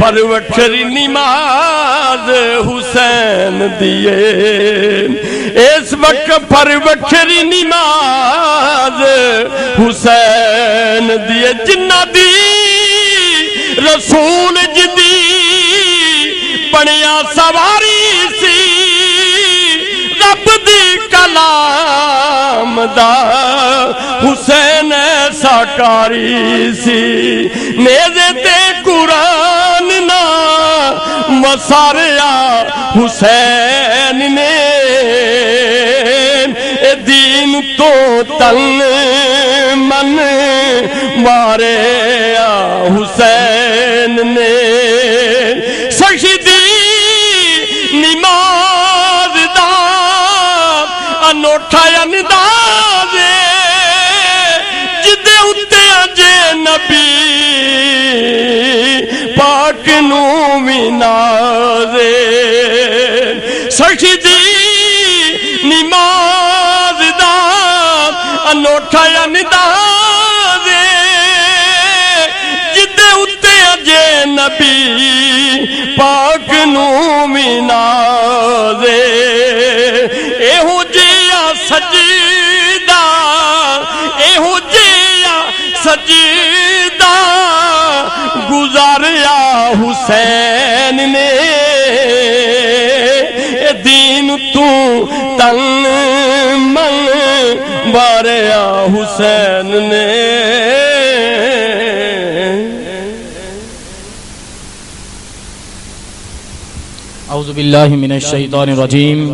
پروٹھری نماز حسین دیے اس وقت پروٹھری نماز حسین دیے جنہ دی رسول جدی بنیا سواری سی رب دی کلام دا حسین ایسا کاری سی نیزے تے قرآن نا مساریا حسین نے دین تو تن من مارے حسین نے سجدی نماز دا انوٹھا انداز جدے اتے اجے نبی پاک نو بھی نازے سجدی نماز دا انوٹھا انداز جدے اتے اجے نبی پاک نو بھی نازے ایہو جیا سجدہ ایہو جیا سجدہ گزاریا حسین نے دین تو تن من باریا حسین نے اعوذ باللہ من الشیطان الرجیم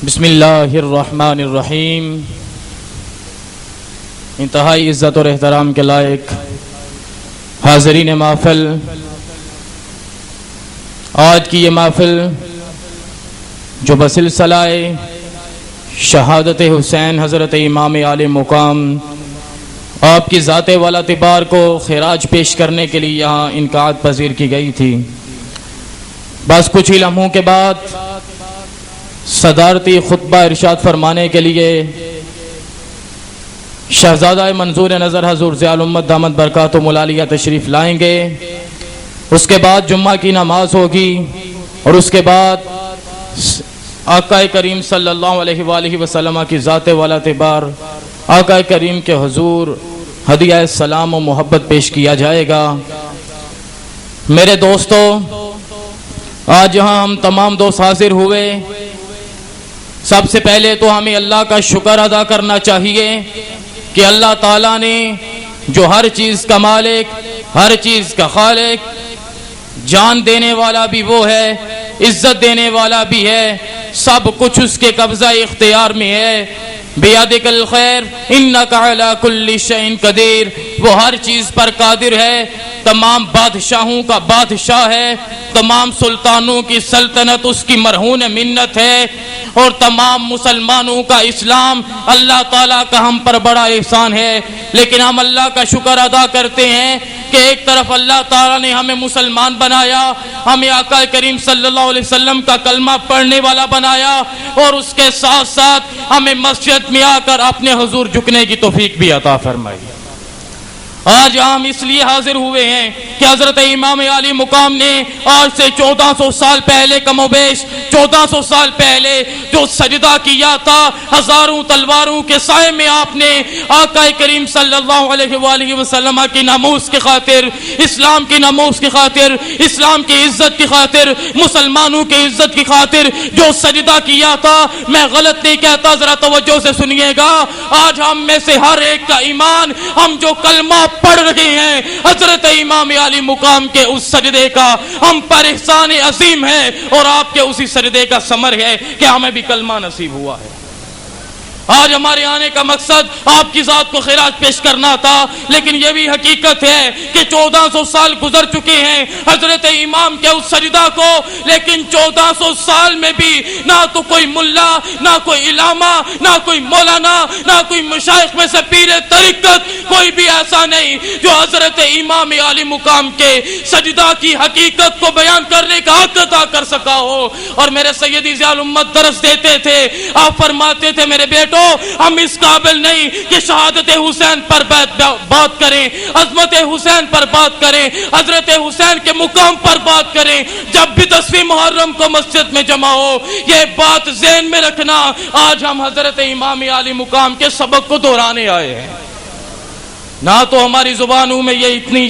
بسم اللہ الرحمن الرحیم انتہائی عزت اور احترام کے لائق حاضرین محفل، آج کی یہ محفل جو بسلسلہ شہادت حسین حضرت امام عالی مقام آپ کی ذات والا اعتبار کو خراج پیش کرنے کے لیے یہاں انعقاد پذیر کی گئی تھی، بس کچھ ہی لمحوں کے بعد صدارتی خطبہ ارشاد فرمانے کے لیے شہزادہ منظور نظر حضور ضیاء الامت دامت برکاتہم العالیہ تشریف لائیں گے، اس کے بعد جمعہ کی نماز ہوگی اور اس کے بعد آقا کریم صلی اللہ علیہ وآلہ وسلم کی ذات والا اعتبار آقا کریم کے حضور ہدیہ سلام و محبت پیش کیا جائے گا۔ میرے دوستو، آج یہاں ہم تمام دوست حاضر ہوئے، سب سے پہلے تو ہمیں اللہ کا شکر ادا کرنا چاہیے کہ اللہ تعالیٰ نے جو ہر چیز کا مالک، ہر چیز کا خالق، جان دینے والا بھی وہ ہے، عزت دینے والا بھی ہے، سب کچھ اس کے قبضہ اختیار میں ہے۔ بیادک الخیر انک علی کل شیء قدیر، وہ ہر چیز پر قادر ہے، تمام بادشاہوں کا بادشاہ ہے، تمام سلطانوں کی سلطنت اس کی مرہون منت ہے، اور تمام مسلمانوں کا اسلام اللہ تعالیٰ کا ہم پر بڑا احسان ہے۔ لیکن ہم اللہ کا شکر ادا کرتے ہیں کہ ایک طرف اللہ تعالیٰ نے ہمیں مسلمان بنایا، ہمیں آقا کریم صلی اللہ علیہ وسلم کا کلمہ پڑھنے والا بنایا، اور اس کے ساتھ ساتھ ہمیں مسجد میں آ کر اپنے حضور جھکنے کی توفیق بھی عطا فرمائی۔ آج ہم اس لیے حاضر ہوئے ہیں کہ حضرت امام عالی مقام نے آج سے 1400 سال پہلے کم و بیش 1400 سال پہلے جو سجدہ کیا تھا، ہزاروں تلواروں کے سائے میں آپ نے آقا کریم صلی اللہ علیہ وآلہ وسلم کی ناموس کی خاطر، اسلام کی ناموس کی خاطر، اسلام کی عزت کی خاطر، مسلمانوں کی عزت کی خاطر جو سجدہ کیا تھا۔ میں غلط نہیں کہتا، ذرا توجہ سے سنیے گا۔ آج ہم میں سے ہر ایک کا ایمان، ہم جو کلمہ پڑھ رہے ہیں حضرت امام عالی مقام کے اس سجدے کا ہم پر احسان عظیم ہے، اور آپ کے اسی سجدے کا ثمر ہے کہ ہمیں بھی کلمہ نصیب ہوا ہے۔ آج ہمارے آنے کا مقصد آپ کی ذات کو خراج پیش کرنا تھا، لیکن یہ بھی حقیقت ہے کہ 1400 سال گزر چکے ہیں حضرت امام کے اس سجدہ کو، لیکن 1400 سال میں بھی نہ تو کوئی ملا، نہ کوئی علامہ، نہ کوئی مولانا، نہ کوئی مشائخ میں سے پیر طریقت، کوئی بھی ایسا نہیں جو حضرت امام عالی مقام کے سجدہ کی حقیقت کو بیان کرنے کا حق عطا کر سکا ہو۔ اور میرے سیدی ضیاء الامت درس دیتے تھے، آپ فرماتے تھے میرے بیٹو تو ہم اس قابل نہیں کہ شہادت حسین پر بات کریں، عظمت حسین پر بات کریں، حضرت حسین کے مقام پر بات کریں۔ جب بھی 10ویں محرم کو مسجد میں جمع ہو، یہ بات ذہن میں رکھنا، آج ہم حضرت امام عالی مقام کے سبق کو دہرانے آئے ہیں۔ نہ تو ہماری زبانوں میں یہ اتنی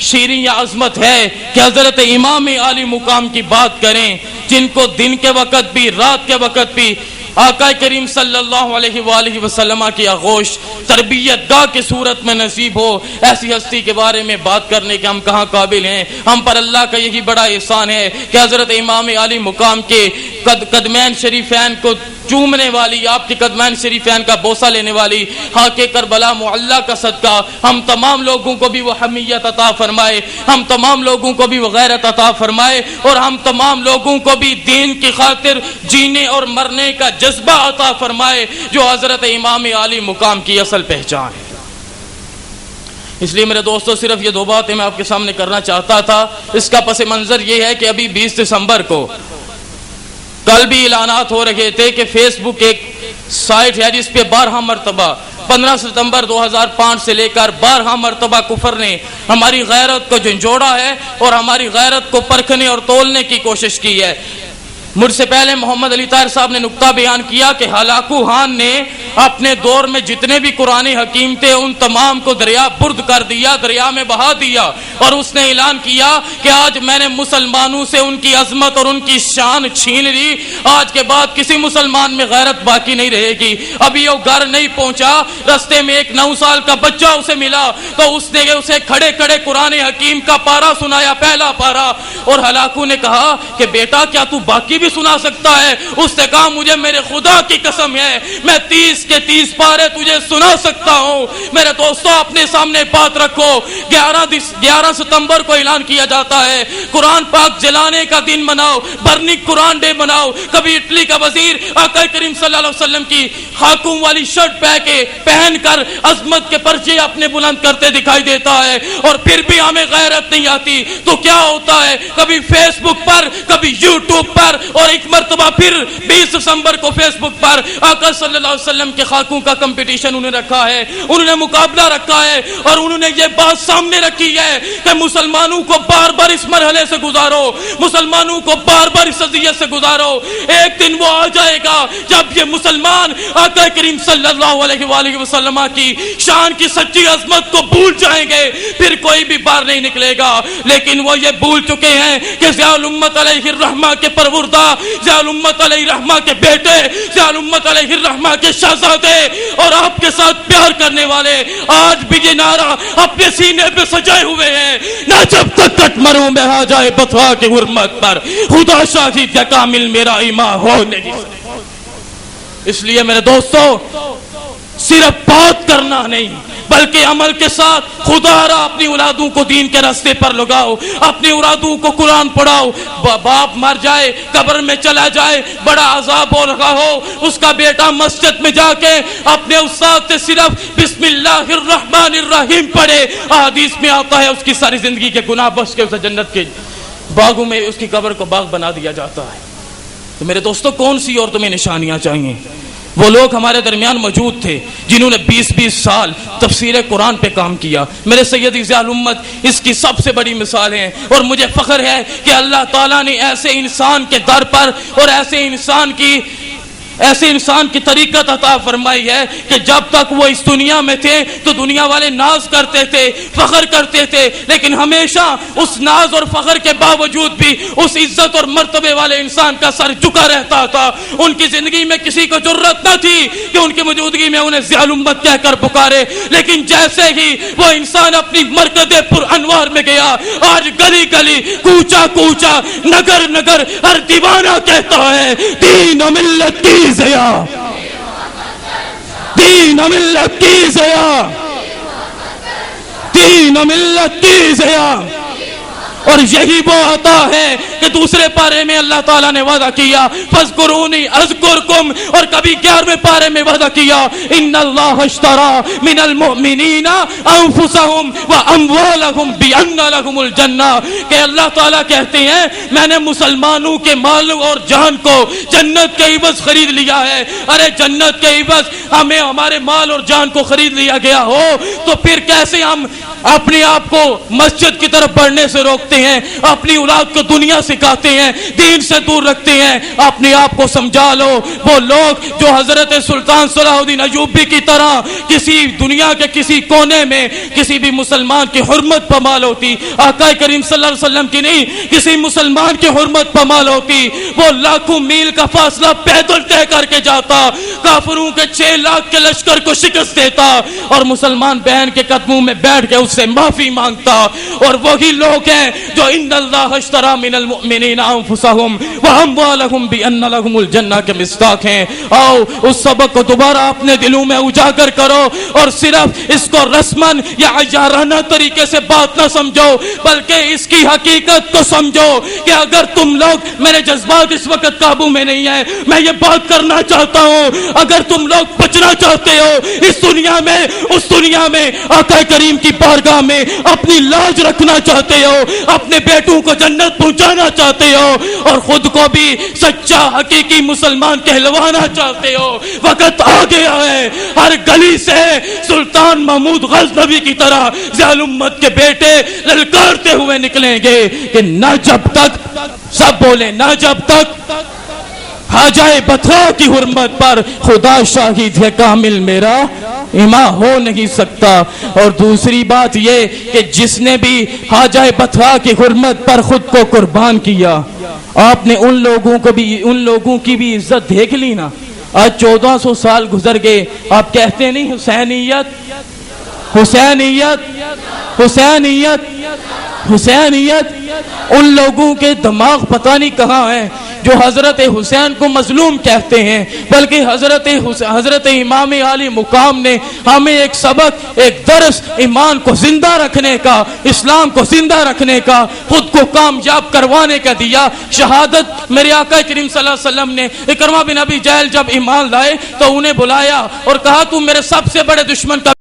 شیریں یا عظمت ہے کہ حضرت امام عالی مقام کی بات کریں، جن کو دن کے وقت بھی رات کے وقت بھی آقا کریم صلی اللہ علیہ وآلہ وسلم کی آغوش تربیت گاہ کی صورت میں نصیب ہو، ایسی ہستی کے بارے میں بات کرنے کے ہم کہاں قابل ہیں؟ ہم پر اللہ کا یہی بڑا احسان ہے کہ حضرت امام عالی مقام کے قدمین شریفین کو چومنے والی، آپ کے قدمین شریفین کا بوسہ لینے والی خاک کربلا معلی کا صدقہ ہم تمام لوگوں کو بھی وہ حمیت عطا فرمائے، ہم تمام لوگوں کو بھی وہ غیرت عطا فرمائے، اور ہم تمام لوگوں کو بھی دین کی خاطر جینے اور مرنے کا جذبہ عطا فرمائے، جو حضرت امام عالی مقام کی اصل پہچان ہے۔ اس لیے میرے دوستو، صرف یہ دو باتیں میں آپ کے سامنے کرنا چاہتا تھا۔ اس کا پس منظر یہ ہے کہ ابھی 20 دسمبر کو کل بھی اعلانات ہو رہے تھے کہ فیس بک ایک سائٹ ہے جس پہ 12 مرتبہ 15 ستمبر 2005 سے لے کر 12 مرتبہ کفر نے ہماری غیرت کو جھنجھوڑا ہے اور ہماری غیرت کو پرکھنے اور تولنے کی کوشش کی ہے۔ مجھ سے پہلے محمد علی طاہر صاحب نے نقطہ بیان کیا کہ ہلاکو خان نے اپنے دور میں جتنے بھی قرآن حکیم تھے ان تمام کو دریا برد کر دیا، دریا میں بہا دیا، اور اس نے اعلان کیا کہ آج میں نے مسلمانوں سے ان کی عظمت اور ان کی شان چھین لی، آج کے بعد کسی مسلمان میں غیرت باقی نہیں رہے گی۔ ابھی وہ گھر نہیں پہنچا، رستے میں ایک 9 سال کا بچہ اسے ملا تو اس نے اسے کھڑے کھڑے قرآن حکیم کا پارا سنایا، پہلا پارا، اور ہلاکو نے کہا کہ بیٹا کیا تو باقی بھی سنا سکتا ہے؟ اس نے کہا مجھے میرے خدا کی قسم ہے میں 30 کے 30 پارے تجھے سنا سکتا ہوں۔ میرے دوستو، اپنے سامنے بات رکھو، 11 ستمبر کو اعلان کیا جاتا ہے قرآن پاک جلانے کا دن مناؤ، برننگ قرآن ڈے مناؤ۔ کبھی اٹلی کا وزیر آقا کریم صلی اللہ علیہ وسلم کی خاکوں والی شرٹ پہن کر عظمت کے پرچے اپنے بلند کرتے دکھائی دیتا ہے، اور پھر بھی ہمیں غیرت نہیں آتی۔ تو کیا ہوتا ہے، کبھی فیس بک پر، کبھی یوٹیوب پر، اور ایک مرتبہ پھر 20 دسمبر کو فیس بک پر آقا صلی اللہ علیہ وسلم کے خاکوں کا کمپٹیشن انہوں نے رکھا ہے، انہوں نے مقابلہ رکھا ہے، اور انہوں نے یہ بات سامنے رکھی ہے کہ مسلمانوں کو بار بار اس مرحلے سے گزارو، مسلمانوں کو بار بار اس اذیت سے گزارو۔ ایک دن وہ آ جائے گا جب یہ مسلمان آقا کریم صلی اللہ علیہ وآلہ وسلم کی شان کی سچی عظمت کو بھول جائیں گے، پھر کوئی بھی بار نہیں نکلے گا۔ لیکن وہ یہ بھول چکے ہیں کہ ضیاء الامت علیہ الرحمہ کے پروردہ، ضیاء الامت علیہ الرحمہ کے بیٹے، ضیاء الامت علیہ الرحمہ کے شہزادے اور آپ کے ساتھ پیار کرنے والے آج بھی یہ نعرہ اپنے سینے پہ سجائے ہوئے ہیں، نہ جب تک کٹ مروں میں آ جائے بتوا کی حرمت پر خدا شاہد کا کامل میرا ایمان ہو نہیں۔ اس لیے میرے دوستو، صرف بات کرنا نہیں بلکہ عمل کے ساتھ خدا را اپنی اولادوں کو دین کے راستے پر لگاؤ، اپنی اولادوں کو قرآن پڑھاؤ۔ باپ مر جائے، قبر میں چلا جائے، بڑا عذاب ہو رہا ہو، اس کا بیٹا مسجد میں جا کے اپنے استاد سے صرف بسم اللہ الرحمن الرحیم پڑھے، حدیث میں آتا ہے اس کی ساری زندگی کے گناہ بخش کے اسے جنت کے باغوں میں اس کی قبر کو باغ بنا دیا جاتا ہے۔ تو میرے دوستو، کون سی اور تمہیں نشانیاں چاہیے؟ وہ لوگ ہمارے درمیان موجود تھے جنہوں نے 20 سال تفسیر قرآن پہ کام کیا۔ میرے سیدی ضیاء الامت اس کی سب سے بڑی مثال ہیں، اور مجھے فخر ہے کہ اللہ تعالیٰ نے ایسے انسان کے در پر اور ایسے انسان کی طریقت عطا فرمائی ہے کہ جب تک وہ اس دنیا میں تھے تو دنیا والے ناز کرتے تھے، فخر کرتے تھے، لیکن ہمیشہ اس ناز اور فخر کے باوجود بھی اس عزت اور مرتبے والے انسان کا سر جھکا رہتا تھا۔ ان کی زندگی میں کسی کو جرت نہ تھی کہ ان کی موجودگی میں انہیں ضیاء الامت کہہ کر پکارے، لیکن جیسے ہی وہ انسان اپنی مرکز پر انوار میں گیا، آج گلی گلی، کوچا کوچا، نگر نگر ہر دیوانہ کہتا ہے دین و ملت کی ضیاء، دین و ملت کی ضیاء، دین و ملت کی ضیاء۔ اور یہی وہ عطا ہے کہ دوسرے پارے میں اللہ تعالیٰ نے وعدہ کیا فاذکرونی اذکرکم، اور کبھی 11ویں پارے میں وعدہ کیا ان اللہ اشتری من المؤمنین انفسهم واموالهم بان لهم الجنہ، کہ اللہ تعالیٰ کہتے ہیں میں نے مسلمانوں کے مال اور جان کو جنت کے عوض خرید لیا ہے۔ ارے جنت کے عوض ہمیں ہمارے مال اور جان کو خرید لیا گیا ہو تو پھر کیسے ہم اپنے آپ کو مسجد کی طرف بڑھنے سے روکتے ہیں، اپنی اولاد کو دنیا سکھاتے ہیں، دین سے دور رکھتے ہیں؟ اپنے آپ کو سمجھا لو۔ وہ لوگ جو حضرت سلطان صلاح الدین ایوبی کی طرح کسی دنیا کے کسی کونے میں کسی بھی مسلمان کی حرمت پامال ہوتی، آقا کریم صلی اللہ علیہ وسلم کی نہیں، کسی مسلمان کی حرمت پامال ہوتی، وہ لاکھوں میل کا فاصلہ پیدل طے کر کے جاتا، کافروں کے 6 لاکھ کے لشکر کو شکست دیتا اور مسلمان بہن کے قدموں میں بیٹھ کے اس سے معافی مانگتا۔ اور وہی لوگ ہیں جو ان اللہ اشتری من المؤمنین انفسهم واموالهم بان لهم الجنہ کے مصداق ہیں۔ آؤ اس سبق کو دوبارہ اپنے دلوں میں اجاگر کرو اور صرف اس کو رسمن یا عیارانہ طریقے سے بات نہ سمجھو بلکہ اس کی حقیقت کو سمجھو کہ اگر تم لوگ، میرے جذبات اس وقت قابو میں نہیں ہے، میں یہ بات کرنا چاہتا ہوں، اگر تم لوگ بچنا چاہتے ہو اس دنیا میں، اس دنیا میں آقا کریم کی بارگاہ میں اپنی لاج رکھنا چاہتے ہو، اپنے بیٹوں کو جنت پہنچانا چاہتے ہو اور خود کو بھی سچا حقیقی مسلمان کہلوانا چاہتے ہو، وقت آ گیا ہے۔ ہر گلی سے سلطان محمود غزنوی کی طرح ذیل امت کے بیٹے للکارتے ہوئے نکلیں گے کہ نہ جب تک، سب بولیں، نہ جب تک خواجہ بتھا کی حرمت پر خدا شاہد ہے کامل میرا ایمان ہو نہیں سکتا۔ اور دوسری بات یہ کہ جس نے بھی خواجہ بتھا کی حرمت پر خود کو قربان کیا، آپ نے ان لوگوں کو بھی، ان لوگوں کی بھی عزت دیکھ لی نا۔ آج 1400 سال گزر گئے، آپ کہتے نہیں حسینیت حسینیت حسینیت حسینیت؟ ان لوگوں کے دماغ پتہ نہیں کہاں ہیں جو حضرت حسین کو مظلوم کہتے ہیں، بلکہ حضرت امام عالی مقام نے ہمیں ایک سبق، ایک درس ایمان کو زندہ رکھنے کا، اسلام کو زندہ رکھنے کا، خود کو کامیاب کروانے کا دیا۔ شہادت میرے آقا کریم صلی اللہ علیہ وسلم نے اکرمہ بن ابی جہل جب ایمان لائے تو انہیں بلایا اور کہا تم میرے سب سے بڑے دشمن کا